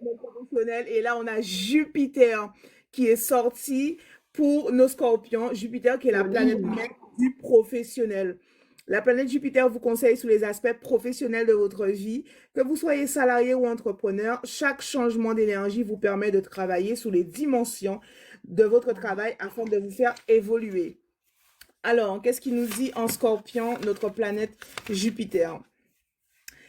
le professionnel. Et là, on a Jupiter qui est sorti pour nos scorpions. Jupiter qui est la planète Oui. mère du professionnel. La planète Jupiter vous conseille sur les aspects professionnels de votre vie. Que vous soyez salarié ou entrepreneur, chaque changement d'énergie vous permet de travailler sous les dimensions de votre travail afin de vous faire évoluer. Alors, qu'est-ce qui nous dit en scorpion, notre planète Jupiter?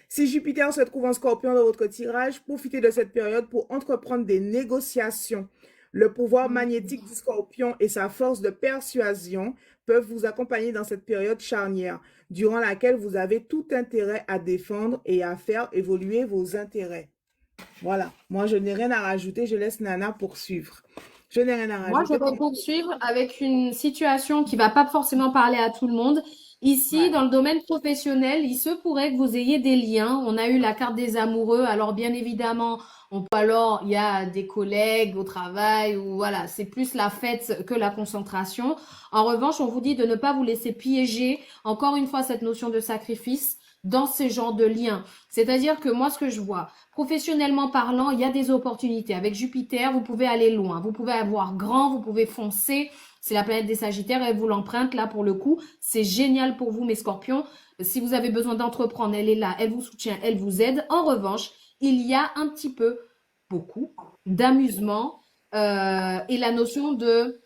Si Jupiter se trouve en scorpion dans votre tirage, profitez de cette période pour entreprendre des négociations. Le pouvoir magnétique du scorpion et sa force de persuasion peuvent vous accompagner dans cette période charnière, durant laquelle vous avez tout intérêt à défendre et à faire évoluer vos intérêts. Voilà, moi je n'ai rien à rajouter, je laisse Nana poursuivre. Je n'ai rien à Moi, je rajouter. vais poursuivre avec une situation qui va pas forcément parler à tout le monde. Ici, Ouais. dans le domaine professionnel, il se pourrait que vous ayez des liens. On a eu la carte des amoureux. Alors, bien évidemment, on peut alors, il y a des collègues au travail ou voilà, c'est plus la fête que la concentration. En revanche, on vous dit de ne pas vous laisser piéger. Encore une fois, cette notion de sacrifice dans ces genres de liens. C'est-à-dire que moi, ce que je vois, professionnellement parlant, il y a des opportunités. Avec Jupiter, vous pouvez aller loin, vous pouvez avoir grand, vous pouvez foncer. C'est la planète des Sagittaires, elle vous l'emprunte là pour le coup. C'est génial pour vous, mes scorpions. Si vous avez besoin d'entreprendre, elle est là, elle vous soutient, elle vous aide. En revanche, il y a un petit peu, beaucoup, d'amusement et la notion de...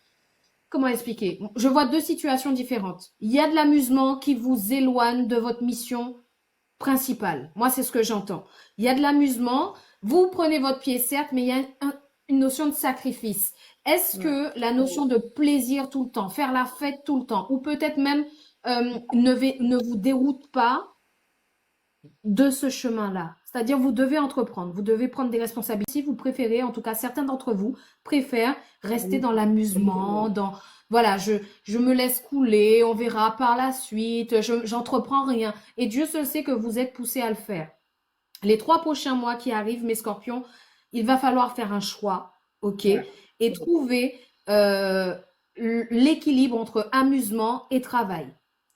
Comment expliquer? Je vois deux situations différentes. Il y a de l'amusement qui vous éloigne de votre mission principal. Moi, c'est ce que j'entends. Il y a de l'amusement. Vous prenez votre pied, certes, mais il y a une notion de sacrifice. Est-ce Ouais. que la notion de plaisir tout le temps, faire la fête tout le temps, ou peut-être même ne vous déroute pas de ce chemin-là? C'est-à-dire, vous devez entreprendre, vous devez prendre des responsabilités. Vous préférez, en tout cas, certains d'entre vous préfèrent rester dans l'amusement, dans, voilà, je me laisse couler, on verra par la suite, j'entreprends rien. Et Dieu seul sait que vous êtes poussé à le faire. Les 3 prochains mois qui arrivent, mes scorpions, il va falloir faire un choix, ok? Ouais. Et trouver l'équilibre entre amusement et travail,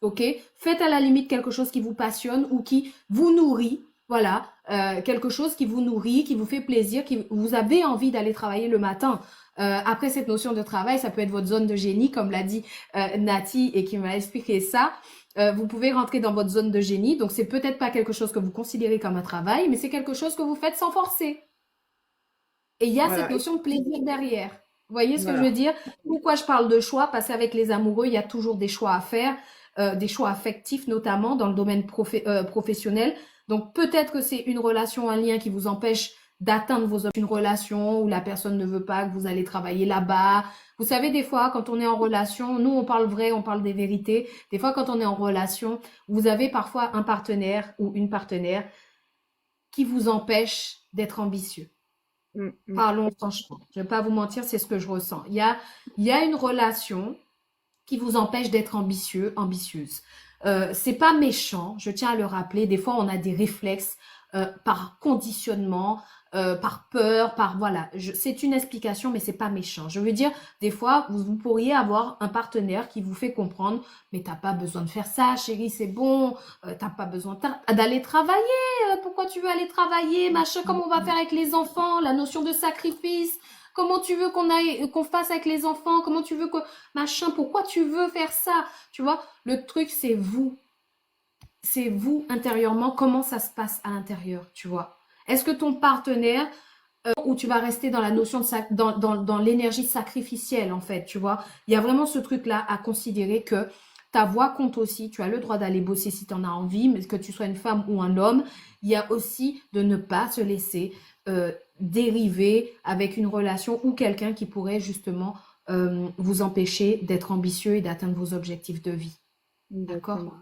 ok? Faites à la limite quelque chose qui vous passionne ou qui vous nourrit, voilà, quelque chose qui vous nourrit, qui vous fait plaisir, qui vous avez envie d'aller travailler le matin. Après cette notion de travail, ça peut être votre zone de génie, comme l'a dit Nati et qui m'a expliqué ça. Vous pouvez rentrer dans votre zone de génie. Donc, c'est peut-être pas quelque chose que vous considérez comme un travail, mais c'est quelque chose que vous faites sans forcer. Et il y a cette Voilà. notion de plaisir derrière. Vous voyez ce que je veux Voilà. dire? Pourquoi je parle de choix? Parce qu'avec les amoureux, il y a toujours des choix à faire, des choix affectifs notamment dans le domaine professionnel. Donc, peut-être que c'est une relation, un lien qui vous empêche d'atteindre vos objectifs, une relation où la personne ne veut pas que vous allez travailler là-bas. Vous savez, des fois, quand on est en relation, nous, on parle vrai, on parle des vérités. Des fois, quand on est en relation, vous avez parfois un partenaire ou une partenaire qui vous empêche d'être ambitieux. Mm, mm. Parlons franchement. Je ne vais pas vous mentir, c'est ce que je ressens. Il y a une relation qui vous empêche d'être ambitieux, ambitieuse. C'est pas méchant, je tiens à le rappeler. Des fois, on a des réflexes par conditionnement, par peur, par voilà. C'est une explication, mais c'est pas méchant. Je veux dire, des fois, vous pourriez avoir un partenaire qui vous fait comprendre, mais t'as pas besoin de faire ça, chérie, c'est bon. T'as pas besoin d'aller travailler. Pourquoi tu veux aller travailler, machin? Comment on va faire avec les enfants? La notion de sacrifice. Comment tu veux qu'on fasse avec les enfants? Comment tu veux que machin, pourquoi tu veux faire ça? Tu vois, le truc, c'est vous. C'est vous intérieurement, comment ça se passe à l'intérieur, tu vois. Est-ce que ton partenaire, ou tu vas rester dans la notion de dans l'énergie sacrificielle, en fait, tu vois. Il y a vraiment ce truc-là à considérer que ta voix compte aussi. Tu as le droit d'aller bosser si tu en as envie, mais que tu sois une femme ou un homme, il y a aussi de ne pas se laisser dériver avec une relation ou quelqu'un qui pourrait justement vous empêcher d'être ambitieux et d'atteindre vos objectifs de vie. D'accord? Exactement.